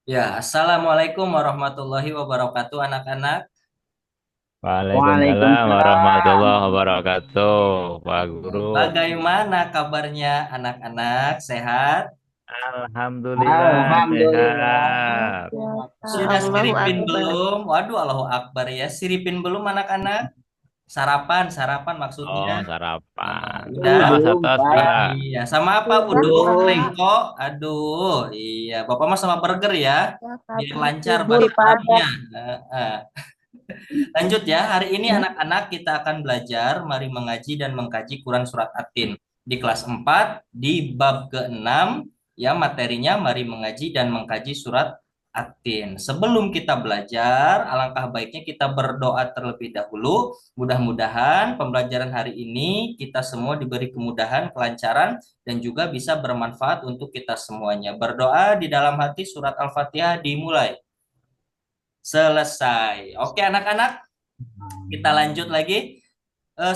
Ya, Assalamualaikum warahmatullahi wabarakatuh, anak-anak. Waalaikumsalam Waalaikumsalam. warahmatullahi wabarakatuh, Pak Guru. Bagaimana kabarnya anak-anak? Sehat? Alhamdulillah Alhamdulillah. sehat. Sehat, Sudah Kak. Allahu siripin Akbar. belum? Waduh, Allahu Akbar ya. Siripin belum anak-anak? Sarapan, sarapan Oh, maksudnya. sarapan. Udah? Belum, Awas belum, atas, Pak. Pak. Iya, sama apa? Sudah, Uduk, Belum. Kak. lengko. Aduh, iya. Bapak mah sama burger ya. Ya, Kak. Biar lancar Bubur pada padat. perutnya. Lanjut ya, hari ini anak-anak kita akan belajar mari mengaji dan mengkaji Quran Surat At-Tin di kelas 4 di bab ke-6 ya materinya mari mengaji dan mengkaji Surat At-Tin. Sebelum kita belajar, alangkah baiknya kita berdoa terlebih dahulu. Mudah-mudahan pembelajaran hari ini kita semua diberi kemudahan, kelancaran, dan juga bisa bermanfaat untuk kita semuanya. Berdoa di dalam hati surat Al-Fatihah dimulai. Selesai. Oke anak-anak, kita lanjut lagi.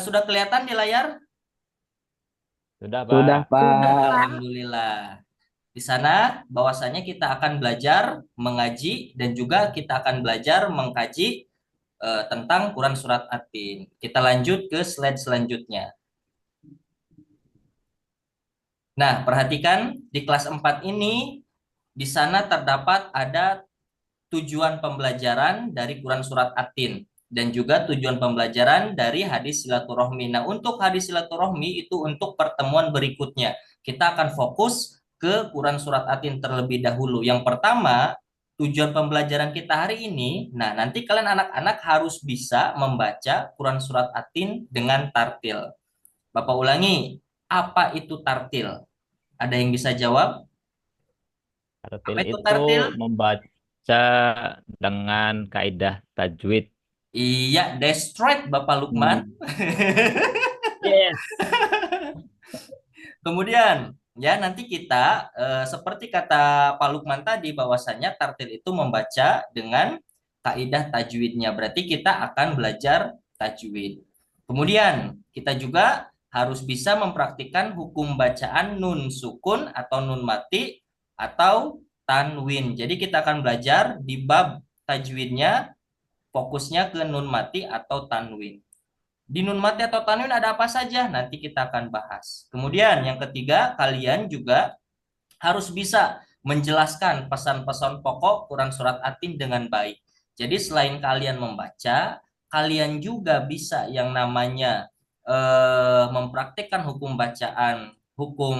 Sudah kelihatan di layar? Sudah, Sudah, Pak. Sudah, Pak. Kak. Alhamdulillah. Di sana bahwasanya kita akan belajar mengaji dan juga kita akan belajar mengkaji tentang Quran Surat At-Tin. Kita lanjut ke slide selanjutnya. Nah, perhatikan di kelas 4 ini di sana terdapat ada tujuan pembelajaran dari Quran Surat At-Tin dan juga tujuan pembelajaran dari hadis silaturahmi. Nah, untuk hadis silaturahmi itu untuk pertemuan berikutnya. Kita akan fokus ke Quran Surat At-Tin terlebih dahulu. Yang pertama, tujuan pembelajaran kita hari ini, nah nanti kalian anak-anak harus bisa membaca Quran Surat At-Tin dengan tartil. Bapak ulangi, apa itu tartil? Ada yang bisa jawab? Tartil Apa itu itu tartil? membaca dengan kaidah tajwid. Iya, destroyed Bapak Lukman. Hmm. Yes. Kemudian, ya nanti kita seperti kata Pak Lukman tadi bahwasanya tartil itu membaca dengan kaidah tajwidnya. Berarti kita akan belajar tajwid. Kemudian, kita juga harus bisa mempraktikkan hukum bacaan nun sukun atau nun mati atau tanwin. Jadi kita akan belajar di bab tajwidnya fokusnya ke nun mati atau tanwin. Di nun mati atau tanwin ada apa saja? Nanti kita akan bahas. Kemudian yang ketiga, kalian juga harus bisa menjelaskan pesan-pesan pokok Quran Surat At-Tin dengan baik. Jadi selain kalian membaca, kalian juga bisa yang namanya mempraktikkan hukum bacaan, hukum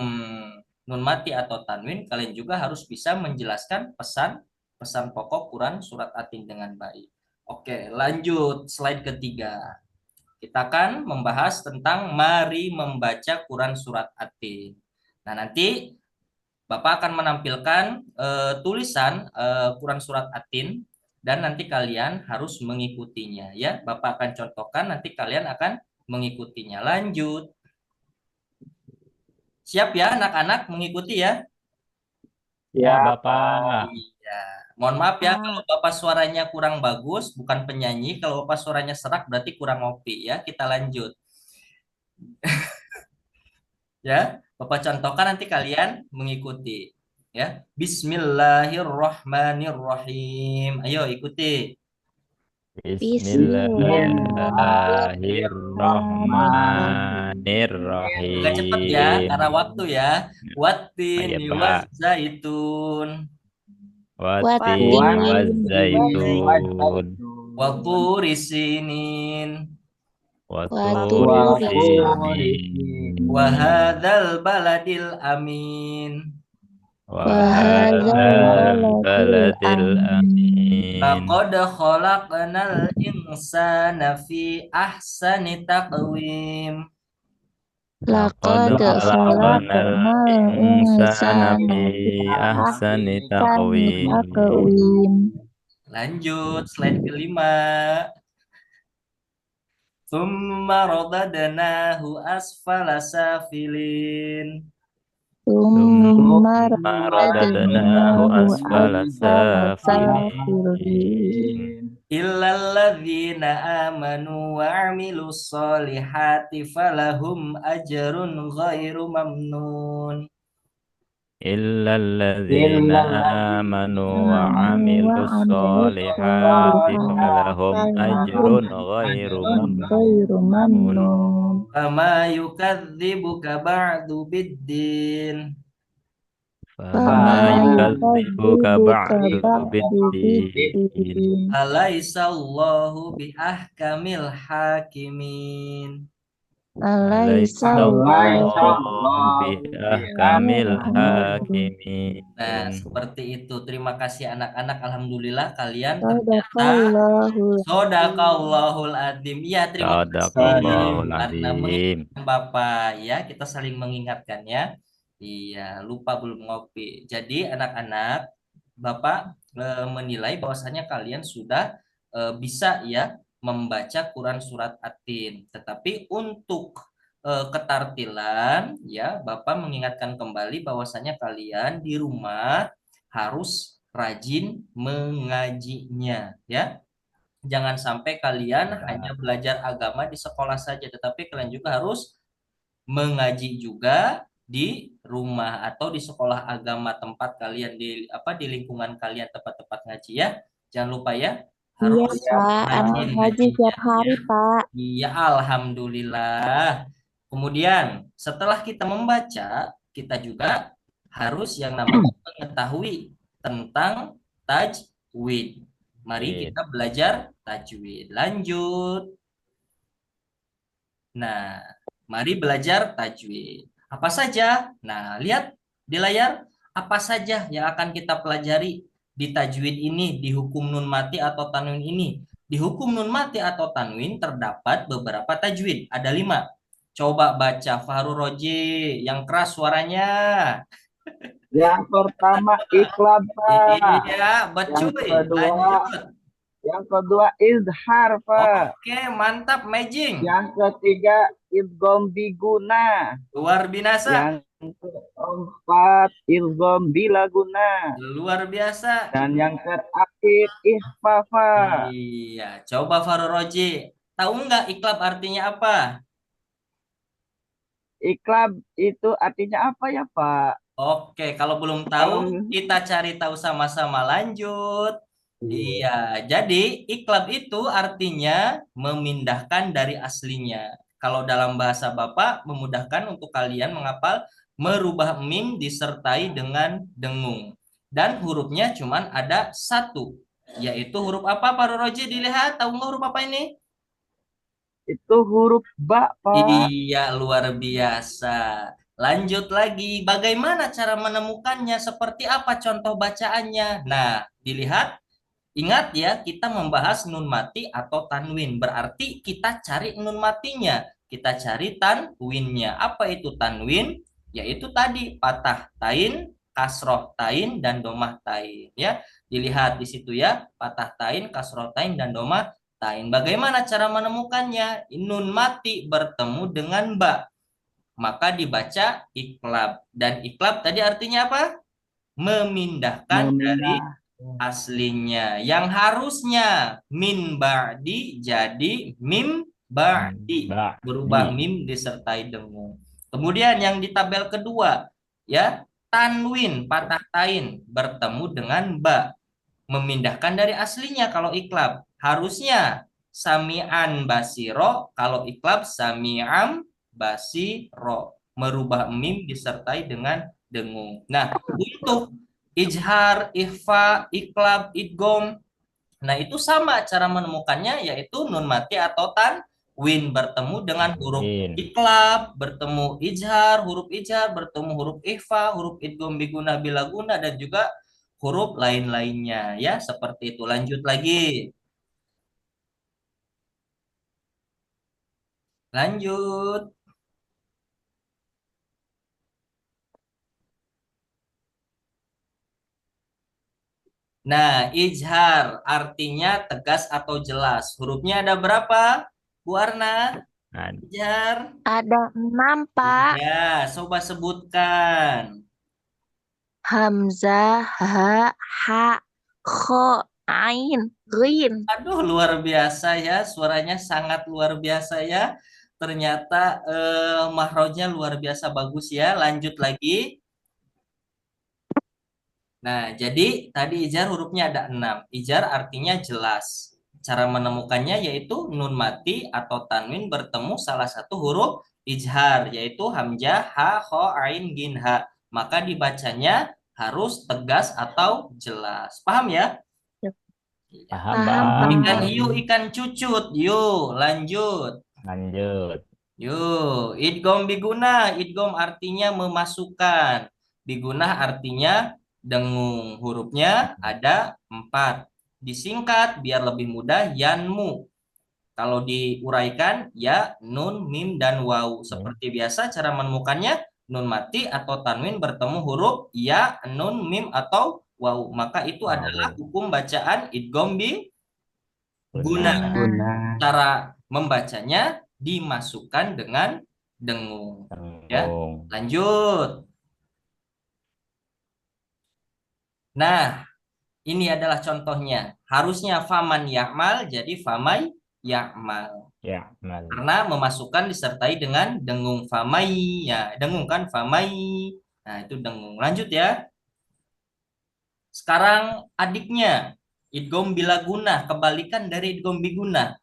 nun mati atau tanwin, kalian juga harus bisa menjelaskan pesan pokok Quran Surat At-Tin dengan baik. Oke, lanjut slide ketiga. Kita akan membahas tentang mari membaca Quran Surat At-Tin. Nah, nanti Bapak akan menampilkan tulisan Quran Surat At-Tin dan nanti kalian harus mengikutinya ya. Bapak akan contohkan nanti kalian akan mengikutinya. Lanjut. Siap ya anak-anak mengikuti ya? Ya, Ya, Pak. Bapak. Iya. Mohon maaf ya kalau Kak. Bapak suaranya kurang bagus, bukan penyanyi. Kalau Bapak suaranya serak berarti kurang ngopi ya. Kita lanjut. Ya, Bapak contohkan nanti kalian mengikuti ya. Bismillahirrahmanirrahim. Ayo ikuti. Agak cepet ya Bismillahirrahmanirrahim. karena waktu ya. Oh, iya, Wattini Pak. wazzaitun Watin Buat Watin wazaitun. wajah wa itu. turi sinin Waturi Waturi sinin. Waqurisi. wa hadzal baladil amin. wahadzal Wahadzal baladil baladil amin. amin. Laqad khalaqnal insana fi ahsani taqwim. Laqad Laqad khalaqnal khalaqnal insana insana fi fi ahsani ahsani taqwim. taqwim. Lanjut slide kelima. Tsumma radadnahu asfala safilin. Tsumma Tsumma radadnahu radadnahu asfala asfala safilin. safilin. Illalladzina amanu wa amilus solihati falahum ajrun ghairu mamnun. إلا الذين إلا آمنوا آمنوا وعملوا وعملوا الصالحات الصالحات فلهم أجر فلهم غير أجر ممنون. غير ممنون Fama yukadzibuka ba'du biddin. فما فما يكذبك يكذبك بعد بعد بالدين بالدين Alaisallahu biahkamil hakimin. أليس أليس الله الله بأحكم Nah, الحاكمين. seperti itu. Terima kasih anak-anak. Alhamdulillah kalian ternyata Sadaqallahul azim. Sodakallahul adzim. Ya, terima kasih Sadaqallahul karena azim. mengingatkan Bapak ya. Kita saling mengingatkan ya. Iya, lupa belum ngopi. Jadi anak-anak, Bapak menilai bahwasanya kalian sudah bisa ya membaca Quran surat At-Tin. Tetapi untuk ketartilan ya, Bapak mengingatkan kembali bahwasanya kalian di rumah harus rajin mengajinya ya. Jangan sampai kalian hanya belajar agama di sekolah saja, tetapi kalian juga harus mengaji juga di rumah atau di sekolah agama tempat kalian di apa di lingkungan kalian tempat-tempat ngaji ya. Jangan lupa ya, Iya, harus Pak. Anak rajin ngaji ngajinya tiap hari, ya. Pak. Iya, alhamdulillah. Kemudian setelah kita membaca, kita juga harus yang namanya mengetahui tentang tajwid. Mari kita belajar tajwid. Lanjut. Nah, mari belajar tajwid. Apa saja? Nah, lihat di layar apa saja yang akan kita pelajari di tajwid ini, di hukum nun mati atau tanwin ini. Di hukum nun mati atau tanwin terdapat beberapa tajwid. Ada 5. Coba baca Fahru Roji yang keras suaranya. yang pertama ikhlas, Pak. Iya, Yang becuy. kedua, Lanjut. yang kedua izhar, Pak. Oke, mantap, Majing. Yang ketiga idgham biguna. Luar biasa. Yang keempat idgham bilaguna. Luar biasa. Dan yang terakhir ikhfafa. Iya, coba Fahru Roji. Tahu nggak iklab artinya apa? Iklab itu artinya apa ya, Pak? Oke, kalau belum tahu, kita cari tahu sama-sama. Lanjut. Iya, jadi iklab itu artinya memindahkan dari aslinya. Kalau dalam bahasa Bapak, memudahkan untuk kalian menghafal, merubah mim disertai dengan dengung. Dan hurufnya cuman ada 1, yaitu huruf apa, Pak Roji? Dilihat, tahu nggak huruf apa ini? Itu huruf ba, Pak. Iya, luar biasa. Lanjut lagi, bagaimana cara menemukannya? Seperti apa contoh bacaannya? Nah, dilihat, ingat ya, kita membahas nun mati atau tanwin. Berarti kita cari nun matinya, kita cari tanwinnya. Apa itu tanwin? Yaitu tadi patah tain, kasroh tain, dan domah tain. Ya, dilihat di situ ya, patah tain, kasroh tain, dan domah tain. Bagaimana cara menemukannya? Nun mati bertemu dengan ba, maka dibaca iklab. Dan iklab tadi artinya apa? Memindahkan dari Memindah. aslinya. Yang harusnya min ba'di jadi mim ba'di. Berubah mim disertai dengung. Kemudian yang di tabel kedua, ya, tanwin, patah tain, bertemu dengan ba. Memindahkan dari aslinya kalau iklab. Harusnya sami'an basiro, kalau iklab sami'am basiro. Merubah mim disertai dengan dengung. Nah, untuk ijhar, ikhfa, iklab, idgom, nah itu sama cara menemukannya, yaitu nun mati atau tanwin bertemu dengan huruf iklab, bertemu ijhar, bertemu huruf ikhfa, huruf idgom biguna bilaguna, dan juga huruf lain-lainnya ya, seperti itu. Lanjut lagi. Lanjut. Nah, ijhar artinya tegas atau jelas. Hurufnya ada berapa, Bu Arna? Ijhar. Ada 6, Pak. Ya, coba sebutkan. Hamzah, ha, ha, kho, ain, rin. Aduh, luar biasa ya. Suaranya sangat luar biasa ya. Ternyata mahrojnya luar biasa bagus ya. Lanjut lagi. Nah, jadi tadi ijar hurufnya ada 6. Ijar artinya jelas. Cara menemukannya yaitu nun mati atau tanwin bertemu salah satu huruf ijhar, yaitu hamzah, ha, kho, ain, gin, ha. Maka dibacanya harus tegas atau jelas. Paham ya? Paham, Paham, Bang. Ikan Pak. hiu, ikan cucut. Yuk, lanjut. Lanjut. Yuk, idgom bigunah. Idgom artinya memasukkan. Bigunah artinya dengung. Hurufnya ada 4. Disingkat biar lebih mudah, yanmu. Kalau diuraikan, ya nun, mim, dan waw. Seperti biasa cara menemukannya, nun mati atau tanwin bertemu huruf ya, nun, mim, atau waw. Maka itu adalah Wow. hukum bacaan idgom bi guna. Guna. Guna. Cara membacanya dimasukkan dengan dengung. Ya, Tenggung. lanjut. Nah, ini adalah contohnya. Harusnya faman ya'mal jadi famai ya'mal. Ya, mal. Karena memasukkan disertai dengan dengung famai. Ya, dengung kan famai. Nah, itu dengung. Lanjut ya. Sekarang adiknya. Idgom bila guna. Kebalikan dari idgom biguna.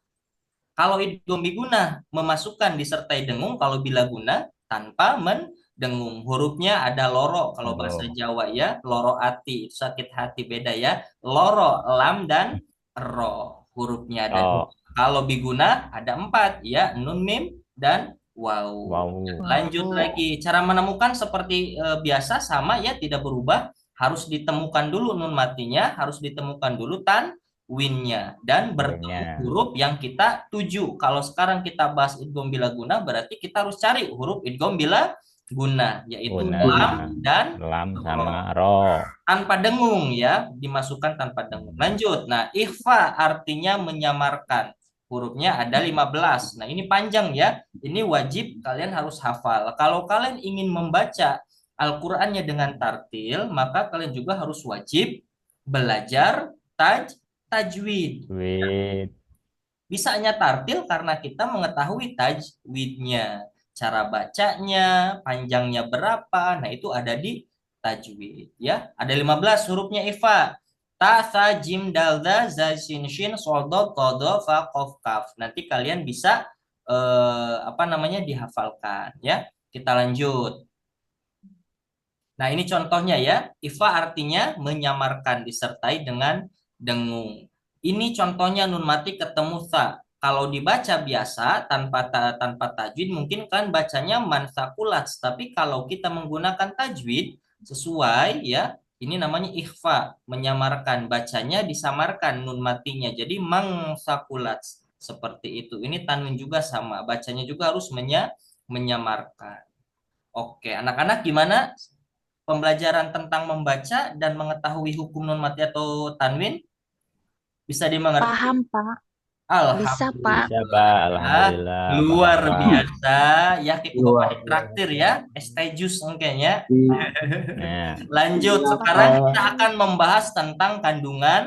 Kalau idgham biguna memasukkan disertai dengung, kalau bila guna tanpa mendengung. Hurufnya ada loro kalau bahasa Loro. Jawa ya, loro ati, sakit hati beda ya. Loro, lam dan ro. Hurufnya ada dua. Oh, Kalau biguna ada 4 ya, nun, mim, dan waw. wow. Lanjut lagi, cara menemukan seperti biasa sama ya, tidak berubah. Harus ditemukan dulu nun matinya, harus ditemukan dulu tanwinnya, dan bertemu Winnya. huruf yang kita tuju. Kalau sekarang kita bahas idgham bila guna, berarti kita harus cari huruf idgham bila guna, yaitu Guna. lam dan Lam ro. sama ro. Tanpa dengung ya, dimasukkan tanpa dengung. Lanjut. Nah, ikhfa artinya menyamarkan. Hurufnya ada 15. Nah, ini panjang ya. Ini wajib kalian harus hafal. Kalau kalian ingin membaca Al-Qur'annya dengan tartil, maka kalian juga harus wajib belajar tajwid. Wid. Bisanya tartil karena kita mengetahui tajwidnya, cara bacanya, panjangnya berapa. Nah, itu ada di tajwid ya. Ada 15 hurufnya Ifa. Ta, sa, jim, dal, da, za, sin, shin, sol, do, to, do, fa, qof, kaf. Nanti kalian bisa dihafalkan ya. Kita lanjut. Nah, ini contohnya ya. Ifa artinya menyamarkan disertai dengan dengung. Ini contohnya nun mati ketemu sa. Kalau dibaca biasa tanpa tajwid mungkin kan bacanya mansakulats, tapi kalau kita menggunakan tajwid sesuai ya, ini namanya ikhfa, menyamarkan, bacanya disamarkan nun matinya jadi mangsakulats. Seperti itu. Ini tanwin juga sama, bacanya juga harus menyamarkan. Oke, anak-anak gimana pembelajaran tentang membaca dan mengetahui hukum nun mati atau tanwin? Bisa dimengerti? Paham, Pak. Bisa, Alhamdulillah. Pak. Bisa, Pak. Alhamdulillah. Luar Paham, Pak. biasa. Ya, kita Luar bapak traktir ya. Es teh jus kayaknya. Nah, Lanjut, Iya, sekarang Pak. kita akan membahas tentang kandungan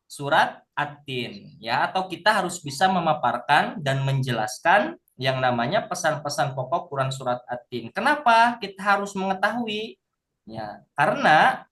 surat At-Tin ya, atau kita harus bisa memaparkan dan menjelaskan yang namanya pesan-pesan pokok Quran surat At-Tin. Kenapa kita harus mengetahui? Ya, karena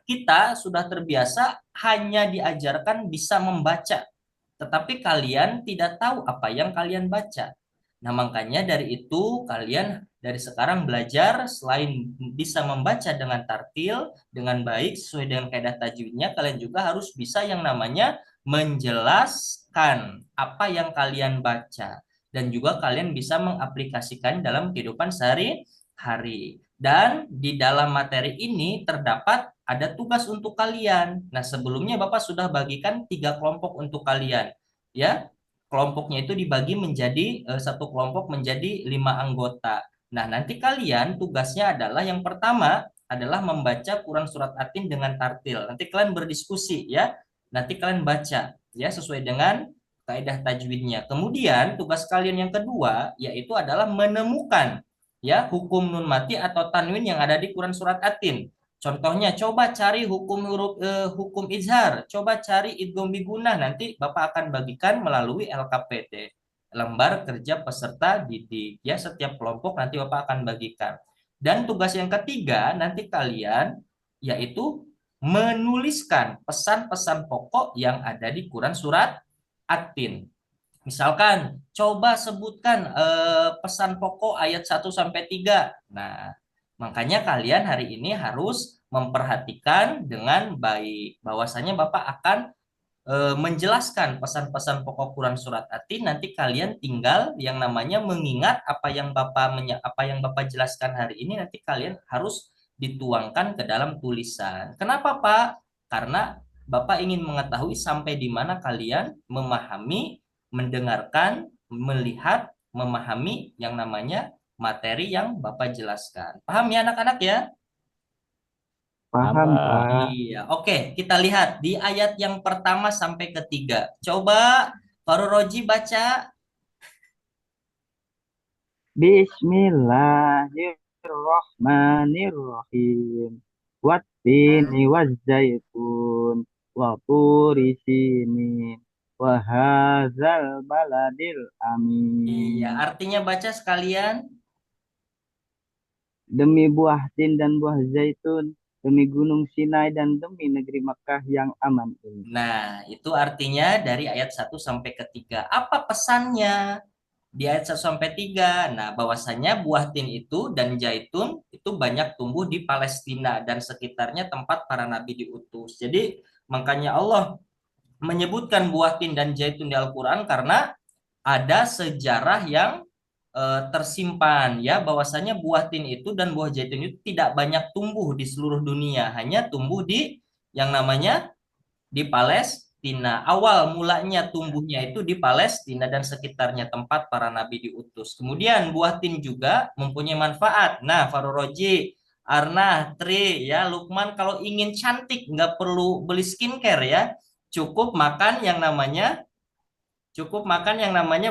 kita sudah terbiasa hanya diajarkan bisa membaca, tetapi kalian tidak tahu apa yang kalian baca. Nah, makanya dari itu kalian dari sekarang belajar selain bisa membaca dengan tartil, dengan baik sesuai dengan kaidah tajwidnya, kalian juga harus bisa yang namanya menjelaskan apa yang kalian baca. Dan juga kalian bisa mengaplikasikan dalam kehidupan sehari-hari. Dan di dalam materi ini terdapat ada tugas untuk kalian. Nah, sebelumnya Bapak sudah bagikan 3 kelompok untuk kalian. Ya, kelompoknya itu dibagi menjadi satu kelompok menjadi 5 anggota. Nah, nanti kalian tugasnya adalah yang pertama adalah membaca Quran surat At-Tin dengan tartil. Nanti kalian berdiskusi ya. Nanti kalian baca ya sesuai dengan kaidah tajwidnya. Kemudian tugas kalian yang kedua yaitu adalah menemukan ya hukum nun mati atau tanwin yang ada di Quran surat At-Tin. Contohnya coba cari hukum izhar, coba cari idgham bigunah, nanti Bapak akan bagikan melalui LKPD, lembar kerja peserta didik ya, setiap kelompok nanti Bapak akan bagikan. Dan tugas yang ketiga nanti kalian yaitu menuliskan pesan-pesan pokok yang ada di Quran surat At-Tin. Misalkan, coba sebutkan pesan pokok ayat 1 sampai 3. Nah, makanya kalian hari ini harus memperhatikan dengan baik bahwasanya Bapak akan menjelaskan pesan-pesan pokok Quran surat At-Tin. Nanti kalian tinggal yang namanya mengingat apa yang Bapak jelaskan hari ini, nanti kalian harus dituangkan ke dalam tulisan. Kenapa, Pak? Karena Bapak ingin mengetahui sampai di mana kalian memahami, mendengarkan, melihat, memahami yang namanya materi yang Bapak jelaskan. Paham ya anak-anak ya? Paham, Apa? Pak. Iya, oke. Kita lihat di ayat yang pertama sampai ketiga. Coba Faru Roji baca. Bismillahirrahmanirrahim. Wattini wazzaitun wa turi sinin wa hadzal baladil Iya, amin. artinya baca sekalian. Demi buah tin dan buah zaitun, demi gunung Sinai dan demi negeri Makkah yang aman ini. Nah, itu artinya dari ayat 1 sampai ketiga. Apa pesannya? Di ayat 1 sampai 3. Nah, bahwasanya buah tin itu dan zaitun itu banyak tumbuh di Palestina dan sekitarnya tempat para nabi diutus. Jadi, makanya Allah menyebutkan buah tin dan zaitun di Al-Quran karena ada sejarah yang tersimpan ya, bahwasanya buah tin itu dan buah zaitun itu tidak banyak tumbuh di seluruh dunia, hanya tumbuh di yang namanya di Palestina. Awal mulanya tumbuhnya itu di Palestina dan sekitarnya tempat para nabi diutus. Kemudian buah tin juga mempunyai manfaat. Nah, Faruroji, Arna, Tri, ya, Lukman, kalau ingin cantik nggak perlu beli skincare ya. Cukup makan yang namanya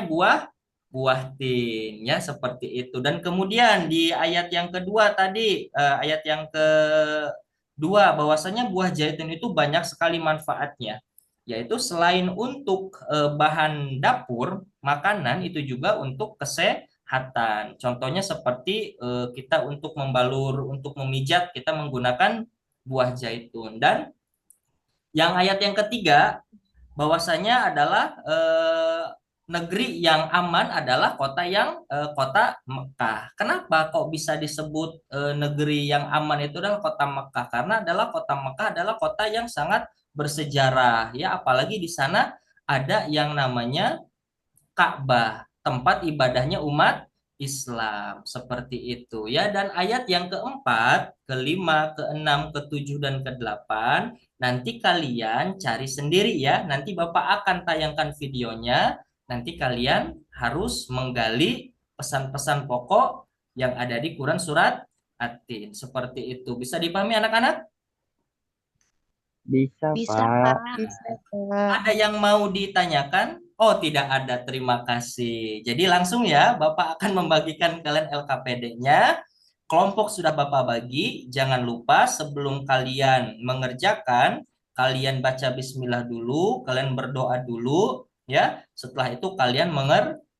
buah buah tin ya, seperti itu. Dan kemudian di ayat yang kedua tadi, ayat yang kedua, bahwasanya buah zaitun itu banyak sekali manfaatnya, yaitu selain untuk bahan dapur makanan, itu juga untuk kesehatan. Contohnya seperti kita untuk membalur, untuk memijat, kita menggunakan buah zaitun. Dan yang ayat yang ketiga, bahwasanya adalah negeri yang aman adalah kota Mekah. Kenapa kok bisa disebut negeri yang aman itu adalah kota Mekah? Karena adalah kota Mekah adalah kota yang sangat bersejarah ya, apalagi di sana ada yang namanya Ka'bah, tempat ibadahnya umat Islam, seperti itu ya. Dan ayat yang keempat, kelima, keenam, ketujuh, dan kedelapan nanti kalian cari sendiri ya. Nanti Bapak akan tayangkan videonya. Nanti kalian harus menggali pesan-pesan pokok yang ada di Quran surat At-Tin. Seperti itu. Bisa dipahami anak-anak? Bisa, Bisa, Pak. Pak. Bisa, Pak. Ada yang mau ditanyakan? Oh, tidak ada. Terima kasih. Jadi langsung ya, Bapak akan membagikan kalian LKPD-nya. Kelompok sudah Bapak bagi. Jangan lupa sebelum kalian mengerjakan, kalian baca bismillah dulu, kalian berdoa dulu, ya. Setelah itu kalian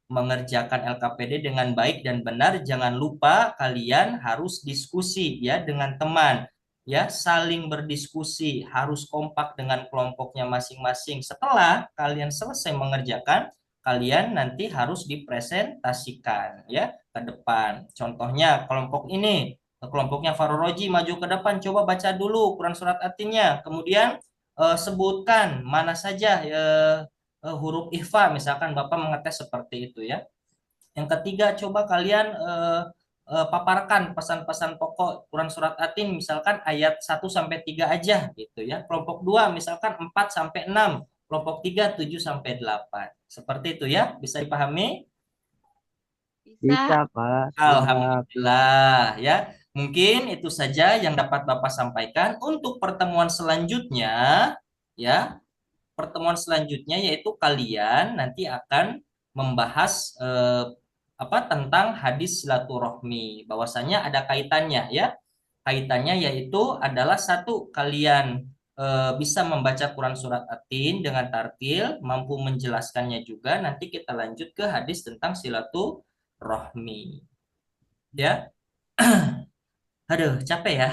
mengerjakan LKPD dengan baik dan benar. Jangan lupa kalian harus diskusi ya dengan teman, ya, saling berdiskusi, harus kompak dengan kelompoknya masing-masing. Setelah kalian selesai mengerjakan, kalian nanti harus dipresentasikan ya ke depan. Contohnya kelompok ini, kelompoknya Faruroji, maju ke depan, coba baca dulu Quran surat At-Tinnya, kemudian sebutkan mana saja huruf ikhfa, misalkan Bapak mengetes seperti itu ya. Yang ketiga, coba kalian paparkan pesan-pesan pokok Quran surat At-Tin, misalkan ayat 1 sampai 3 aja gitu ya. Kelompok 2 misalkan 4 sampai 6, kelompok 3 7 sampai 8. Seperti itu ya, bisa dipahami? Bisa, Bisa. Pak. Siap. Alhamdulillah ya. Mungkin itu saja yang dapat Bapak sampaikan. Untuk pertemuan selanjutnya ya, pertemuan selanjutnya yaitu kalian nanti akan membahas tentang hadis silaturahmi, bahwasanya ada kaitannya ya. Kaitannya yaitu adalah satu, kalian bisa membaca Quran surat At-Tin dengan tartil, mampu menjelaskannya juga. Nanti kita lanjut ke hadis tentang silaturahmi ya. Aduh, capek ya.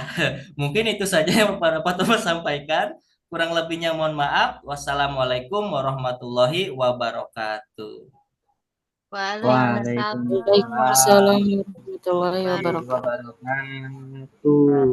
Mungkin itu saja yang Pak Thomas sampaikan. Kurang lebihnya mohon maaf. Wassalamualaikum warahmatullahi wabarakatuh. Waalaikumsalam Waalaikumsalam warahmatullahi warahmatullahi wabarakatuh. wabarakatuh.